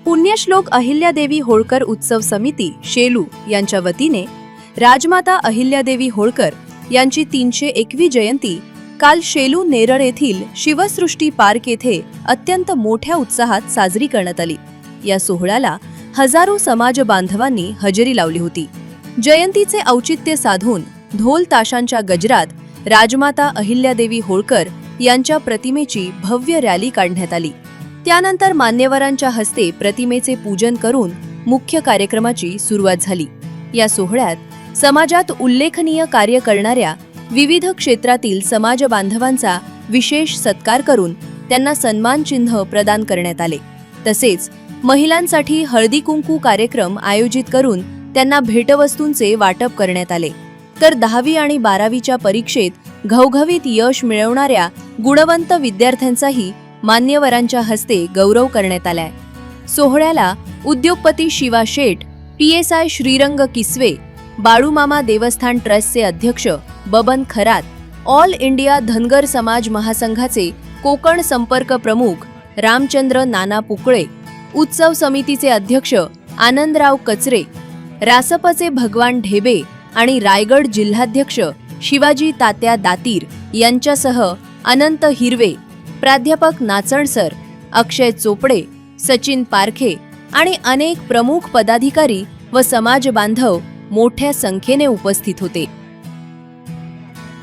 पुण्यश्लोक अहिल्यादेवी होळकर उत्सव समिती शेलू यांच्या वतीने राजमाता अहिल्यादेवी होळकर यांची 301वी जयंती काल शेलू नेरळ येथील शिवसृष्टी पार्क येथे अत्यंत मोठ्या उत्साहात साजरी करण्यात आली। या सोहळ्याला हजारो समाज बांधवांनी हजेरी लावली होती। जयंतीचे औचित्य साधून ढोल ताशांच्या गजरात राजमाता अहिल्यादेवी होळकर यांच्या प्रतिमेची भव्य रॅली काढण्यात आली। त्यानंतर मान्यवरांच्या हस्ते प्रतिमेचे पूजन करून मुख्य कार्यक्रमाची सुरुवात झाली। या सोहळ्यात समाजात उल्लेखनीय कार्य करणाऱ्या विविध क्षेत्रातील समाज बांधवांचा विशेष सत्कार करून त्यांना सन्मान चिन्ह प्रदान करण्यात आले। तसेच महिलांसाठी हळदी कुंकू कार्यक्रम आयोजित करून त्यांना भेटवस्तूंचे वाटप करण्यात आले। तर 10वी आणि 12वीच्या परीक्षेत घवघवीत यश मिळवणाऱ्या गुणवंत विद्यार्थ्यांचाही मान्यवरांच्या हस्ते गौरव करण्यात आलाय। सोहळ्याला उद्योगपती शिवा शेठ, PSI श्रीरंग किसवे, बाळूमामा देवस्थान ट्रस्टचे अध्यक्ष बबन खरात, ऑल इंडिया धनगर समाज महासंघाचे कोकण संपर्क प्रमुख रामचंद्र नाना पुकळे, उत्सव समितीचे अध्यक्ष आनंदराव कचरे, रासपचे भगवान ढेबे आणि रायगड जिल्हाध्यक्ष शिवाजी तात्या दातीर यांच्यासह अनंत हिरवे, प्राध्यापक नाचणसर, अक्षय चोपडे, सचिन पारखे आणि अनेक प्रमुख पदाधिकारी व समाज बांधव मोठ्या संख्येने उपस्थित होते।